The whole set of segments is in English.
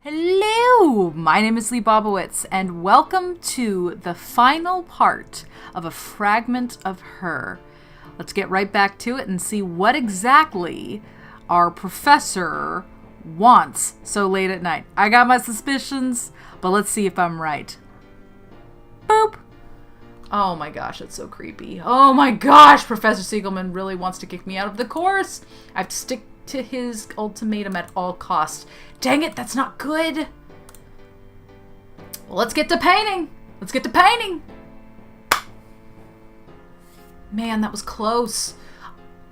Hello, my name is Leebobawitz, and welcome to the final part of A Fragment of Her. Let's get right back to it and see what exactly our professor wants so late at night. I got my suspicions, but let's see if I'm right. Boop! Oh my gosh, that's so creepy. Oh my gosh, Professor Siegelman really wants to kick me out of the course. I have to stick to his ultimatum at all costs. Dang it, that's not good. Well, let's get to painting. Let's get to painting. Man, that was close.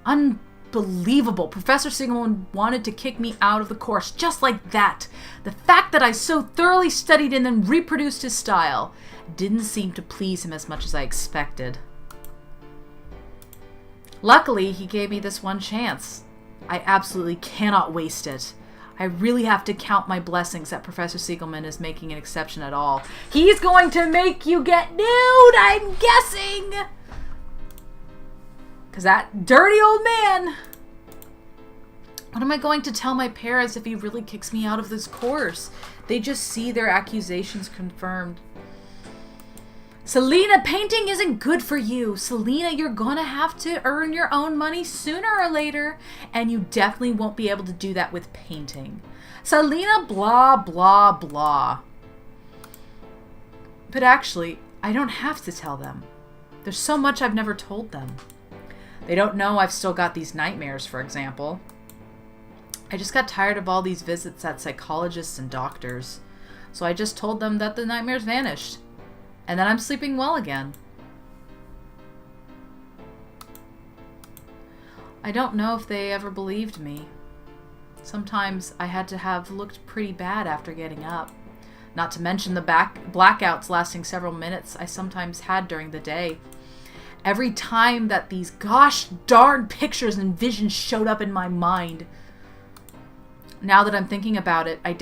Unbelievable. Professor Siegelman wanted to kick me out of the course just like that. The fact that I so thoroughly studied and then reproduced his style didn't seem to please him as much as I expected. Luckily, he gave me this one chance. I absolutely cannot waste it. I really have to count my blessings that Professor Siegelman is making an exception at all. He's going to make you get nude, I'm guessing! Because that dirty old man... What am I going to tell my parents if he really kicks me out of this course? They just see their accusations confirmed. Selena, painting isn't good for you. Selena, you're gonna have to earn your own money sooner or later, and you definitely won't be able to do that with painting. Selena, blah, blah, blah. But actually, I don't have to tell them. There's so much I've never told them. They don't know I've still got these nightmares, for example. I just got tired of all these visits at psychologists and doctors, so I just told them that the nightmares vanished. And then I'm sleeping well again. I don't know if they ever believed me. Sometimes I had to have looked pretty bad after getting up. Not to mention the blackouts lasting several minutes I sometimes had during the day. Every time that these gosh darn pictures and visions showed up in my mind. Now that I'm thinking about it, I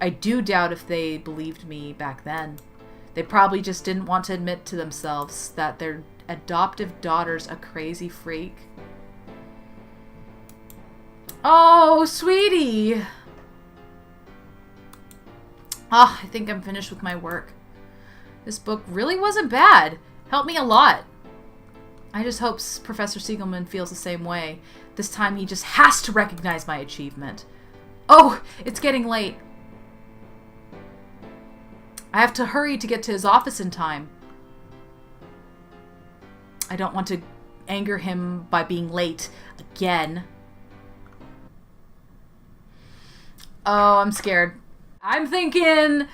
do doubt if they believed me back then. They probably just didn't want to admit to themselves that their adoptive daughter's a crazy freak. Oh, sweetie! Ah, I think I'm finished with my work. This book really wasn't bad. Helped me a lot. I just hope Professor Siegelman feels the same way. This time he just has to recognize my achievement. Oh, it's getting late. I have to hurry to get to his office in time. I don't want to anger him by being late again. Oh, I'm scared. I'm thinking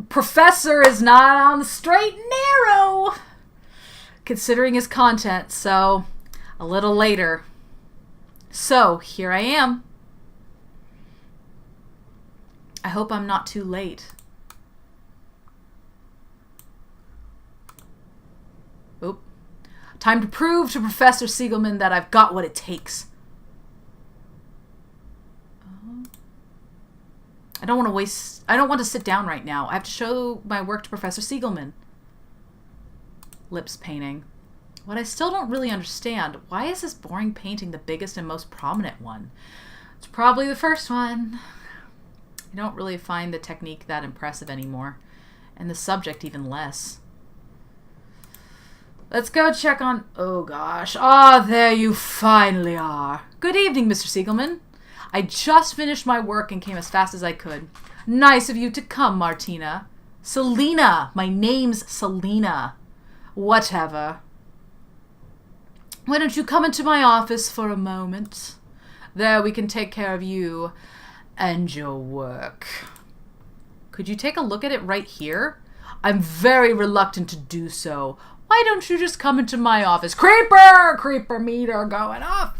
Professor is not on the straight and narrow, considering his content, so a little later. So, here I am. I hope I'm not too late. Oop. Time to prove to Professor Siegelman that I've got what it takes. I don't want to sit down right now. I have to show my work to Professor Siegelman. Lips painting. What I still don't really understand, why is this boring painting the biggest and most prominent one? It's probably the first one. I don't really find the technique that impressive anymore, and the subject even less. Let's go check on... Oh gosh. Ah, there you finally are. Good evening, Mr. Siegelman. I just finished my work and came as fast as I could. Nice of you to come, Martina. Selena. My name's Selena. Whatever. Why don't you come into my office for a moment? There we can take care of you and your work. Could you take a look at it right here? I'm very reluctant to do so. Why don't you just come into my office? Creeper! Creeper meter going up!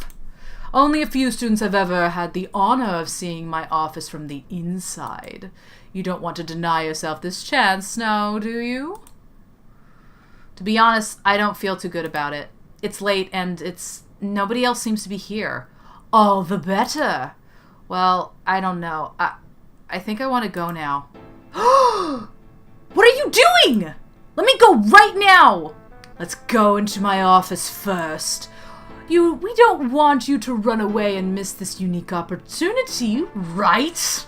Only a few students have ever had the honor of seeing my office from the inside. You don't want to deny yourself this chance now, do you? To be honest, I don't feel too good about it. It's late and nobody else seems to be here. All the better. Well, I don't know. I think I want to go now. What are you doing? Let me go right now! Let's go into my office first. We don't want you to run away and miss this unique opportunity, right?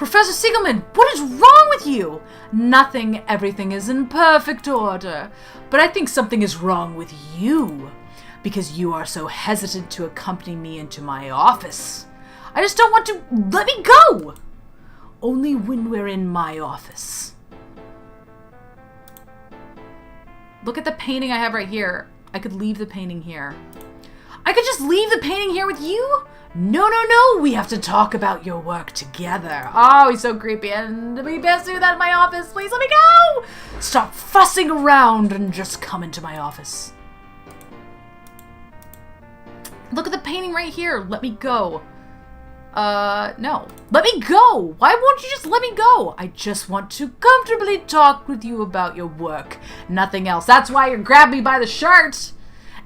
Professor Siegelman, what is wrong with you? Nothing, everything is in perfect order. But I think something is wrong with you, because you are so hesitant to accompany me into my office. I just don't want to. Let me go! Only when we're in my office. Look at the painting I have right here. I could leave the painting here. I could just leave the painting here with you? No, no, no. We have to talk about your work together. Oh, he's so creepy. And we best do that in my office. Please let me go. Stop fussing around and just come into my office. Look at the painting right here. Let me go. No. Let me go! Why won't you just let me go? I just want to comfortably talk with you about your work. Nothing else. That's why you grabbed me by the shirt!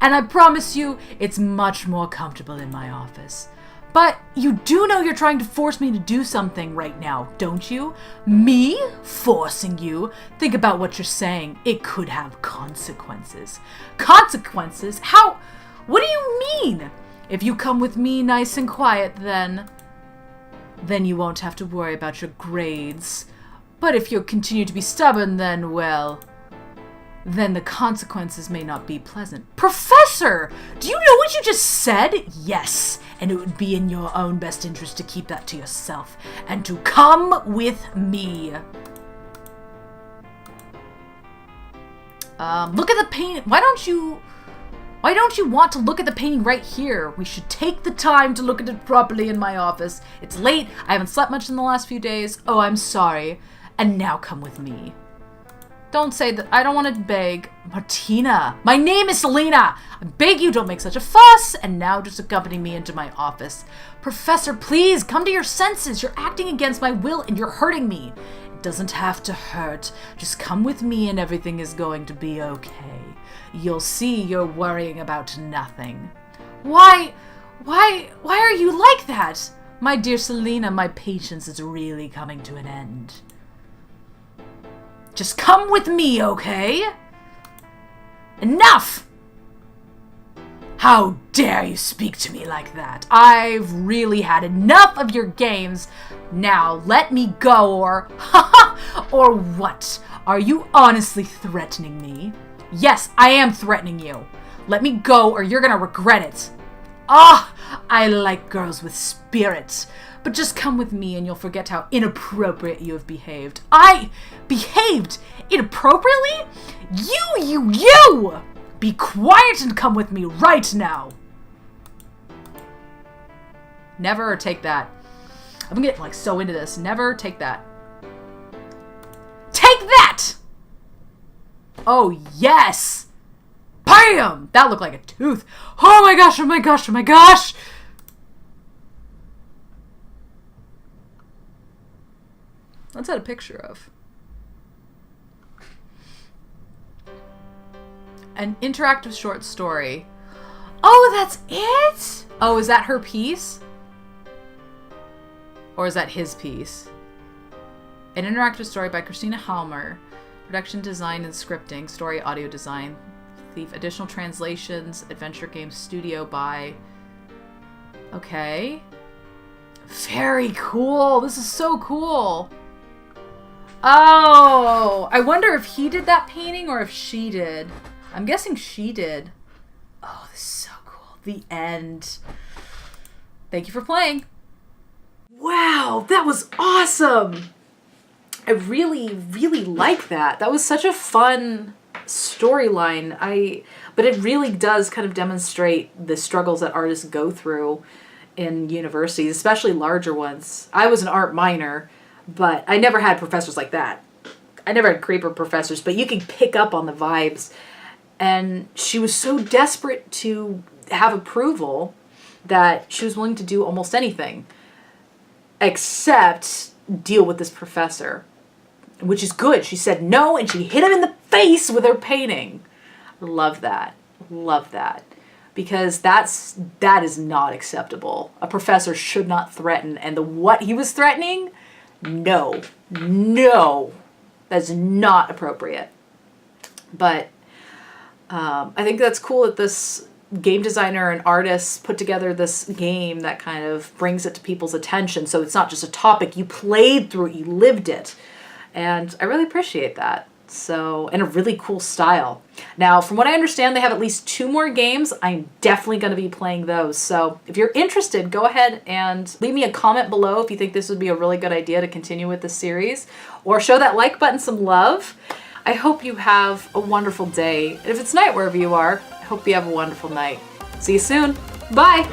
And I promise you, it's much more comfortable in my office. But you do know you're trying to force me to do something right now, don't you? Me? Forcing you? Think about what you're saying. It could have consequences. Consequences? How? What do you mean? If you come with me nice and quiet, then you won't have to worry about your grades. But if you continue to be stubborn, then, well, then the consequences may not be pleasant. Professor! Do you know what you just said? Yes, and it would be in your own best interest to keep that to yourself and to come with me. Look at the painting. Why don't you want to look at the painting right here? We should take the time to look at it properly in my office. It's late. I haven't slept much in the last few days. Oh, I'm sorry. And now come with me. Don't say that. I don't want to beg. Martina, my name is Selena. I beg you, don't make such a fuss. And now just accompany me into my office. Professor, please come to your senses. You're acting against my will and you're hurting me. It doesn't have to hurt. Just come with me and everything is going to be okay. You'll see you're worrying about nothing. Why are you like that? My dear Selena, my patience is really coming to an end. Just come with me, okay? Enough! How dare you speak to me like that? I've really had enough of your games. Now let me go or or what? Are you honestly threatening me? Yes, I am threatening you. Let me go or you're gonna regret it. Ah, I like girls with spirit. But just come with me and you'll forget how inappropriate you have behaved. I behaved inappropriately? You! Be quiet and come with me right now. Never take that. I'm getting like so into this. Never take that. Take that! Oh, yes! Bam! That looked like a tooth. Oh my gosh, oh my gosh, oh my gosh! What's that a picture of? An interactive short story. Oh, that's it? Oh, is that her piece? Or is that his piece? An interactive story by Christina Halmer. Production design and scripting. Story audio design. Thief. Additional translations. Adventure Game Studio by... Okay. Very cool. This is so cool. Oh, I wonder if he did that painting or if she did. I'm guessing she did. Oh, this is so cool. The end. Thank you for playing. Wow, that was awesome. I really, really like that. That was such a fun storyline. But it really does kind of demonstrate the struggles that artists go through in universities, especially larger ones. I was an art minor, but I never had professors like that. I never had creeper professors, but you can pick up on the vibes. And she was so desperate to have approval that she was willing to do almost anything except deal with this professor, which is good. She said no, and she hit him in the face with her painting. Love that. Love that. Because that is not acceptable. A professor should not threaten. And what he was threatening, no, that's not appropriate. But I think that's cool that this game designer and artists put together this game that kind of brings it to people's attention. So it's not just a topic. You played through it, you lived it. And I really appreciate that. So, and a really cool style. Now, from what I understand, they have at least 2 more games. I'm definitely going to be playing those. So if you're interested, go ahead and leave me a comment below if you think this would be a really good idea to continue with this series, or show that like button some love. I hope you have a wonderful day. And if it's night wherever you are, I hope you have a wonderful night. See you soon. Bye.